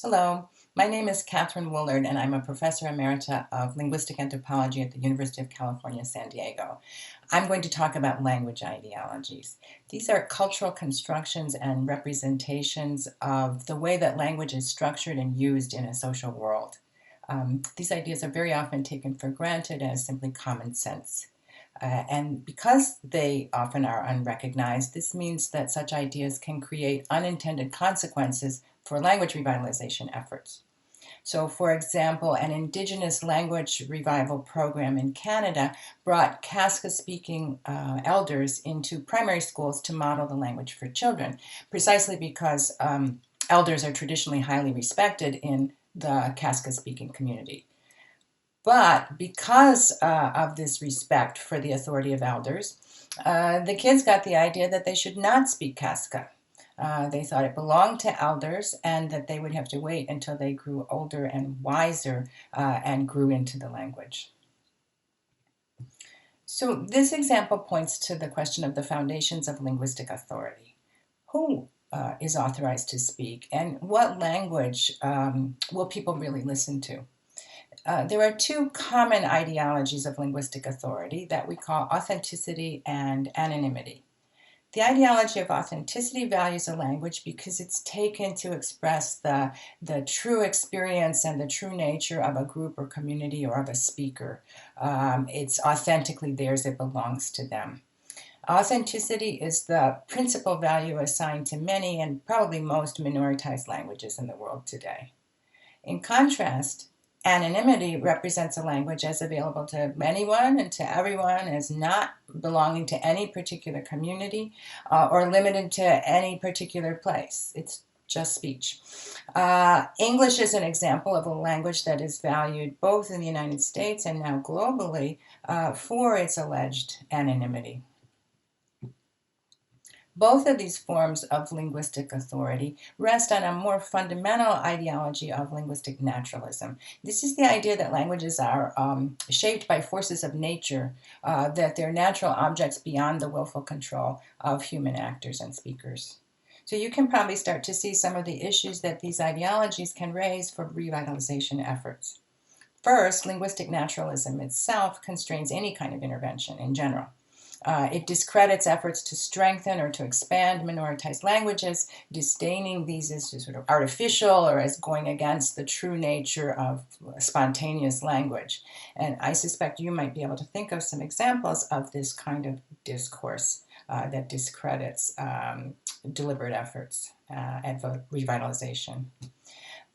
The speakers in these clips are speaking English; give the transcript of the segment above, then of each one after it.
Hello, my name is Catherine Woolard, and I'm a professor emerita of linguistic anthropology at the University of California, San Diego. I'm going to talk about language ideologies. These are cultural constructions and representations of the way that language is structured and used in a social world. These ideas are very often taken for granted as simply common sense. And because they often are unrecognized, this means that such ideas can create unintended consequences for language revitalization efforts. So, for example, an Indigenous language revival program in Canada brought Kaska speaking elders into primary schools to model the language for children, precisely because elders are traditionally highly respected in the Kaska speaking community. But because of this respect for the authority of elders, the kids got the idea that they should not speak Kaska. They thought it belonged to elders and that they would have to wait until they grew older and wiser and grew into the language. So, this example points to the question of the foundations of linguistic authority. Who is authorized to speak, and what language will people really listen to? There are two common ideologies of linguistic authority that we call authenticity and anonymity. The ideology of authenticity values a language because it's taken to express the true experience and the true nature of a group or community or of a speaker. It's authentically theirs, it belongs to them. Authenticity is the principal value assigned to many and probably most minoritized languages in the world today. In contrast, anonymity represents a language as available to anyone and to everyone, as not belonging to any particular community or limited to any particular place. It's just speech. English is an example of a language that is valued both in the United States and now globally for its alleged anonymity. Both of these forms of linguistic authority rest on a more fundamental ideology of linguistic naturalism. This is the idea that languages are shaped by forces of nature, that they're natural objects beyond the willful control of human actors and speakers. So you can probably start to see some of the issues that these ideologies can raise for revitalization efforts. First, linguistic naturalism itself constrains any kind of intervention in general. It discredits efforts to strengthen or to expand minoritized languages, disdaining these as sort of artificial or as going against the true nature of spontaneous language. And I suspect you might be able to think of some examples of this kind of discourse that discredits deliberate efforts at revitalization.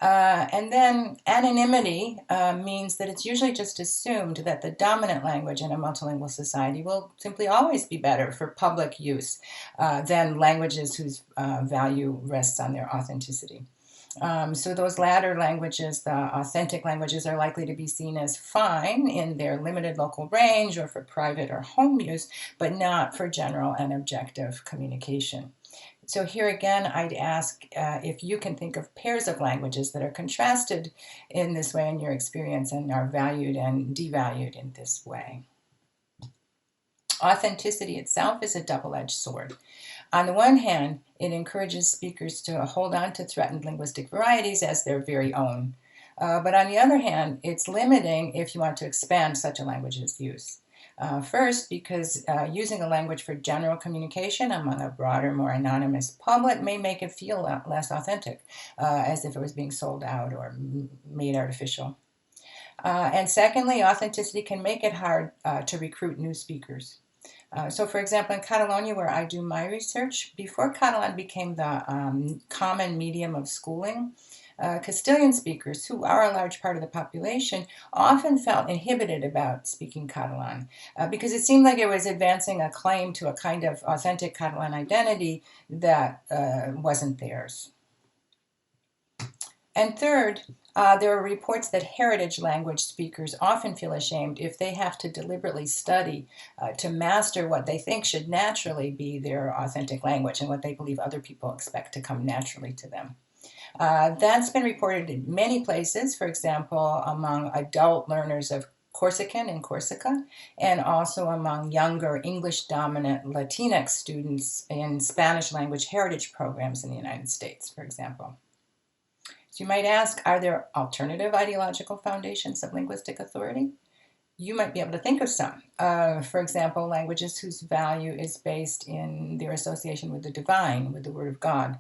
And then anonymity means that it's usually just assumed that the dominant language in a multilingual society will simply always be better for public use than languages whose value rests on their authenticity. So those latter languages, the authentic languages, are likely to be seen as fine in their limited local range or for private or home use, but not for general and objective communication. So here again, I'd ask if you can think of pairs of languages that are contrasted in this way in your experience and are valued and devalued in this way. Authenticity itself is a double-edged sword. On the one hand, it encourages speakers to hold on to threatened linguistic varieties as their very own. But on the other hand, it's limiting if you want to expand such a language's use. First, because using a language for general communication among a broader, more anonymous public may make it feel less authentic, as if it was being sold out or made artificial. And secondly, authenticity can make it hard to recruit new speakers. So, for example, in Catalonia, where I do my research, before Catalan became the common medium of schooling, Castilian speakers, who are a large part of the population, often felt inhibited about speaking Catalan because it seemed like it was advancing a claim to a kind of authentic Catalan identity that wasn't theirs. And third, there are reports that heritage language speakers often feel ashamed if they have to deliberately study to master what they think should naturally be their authentic language and what they believe other people expect to come naturally to them. That's been reported in many places, for example, among adult learners of Corsican in Corsica, and also among younger English-dominant Latinx students in Spanish language heritage programs in the United States, for example. So you might ask, are there alternative ideological foundations of linguistic authority? You might be able to think of some. For example, languages whose value is based in their association with the divine, with the Word of God.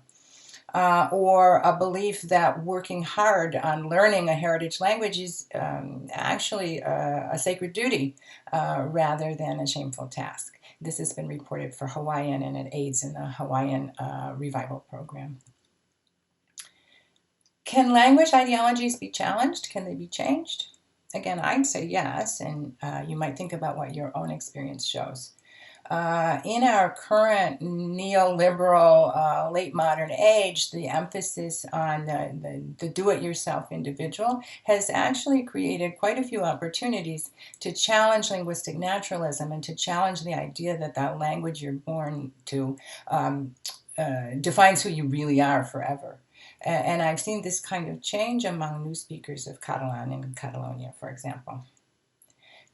Or a belief that working hard on learning a heritage language is actually a sacred duty rather than a shameful task. This has been reported for Hawaiian, and it aids in the Hawaiian revival program. Can language ideologies be challenged? Can they be changed? Again, I'd say yes, and you might think about what your own experience shows. In our current neoliberal late modern age, the emphasis on the do-it-yourself individual has actually created quite a few opportunities to challenge linguistic naturalism and to challenge the idea that that language you're born to defines who you really are forever. And I've seen this kind of change among new speakers of Catalan in Catalonia, for example.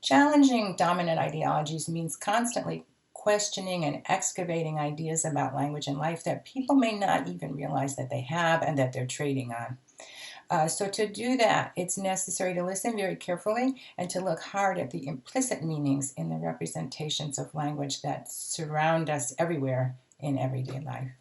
Challenging dominant ideologies means constantly questioning and excavating ideas about language and life that people may not even realize that they have and that they're trading on. So to do that, it's necessary to listen very carefully and to look hard at the implicit meanings in the representations of language that surround us everywhere in everyday life.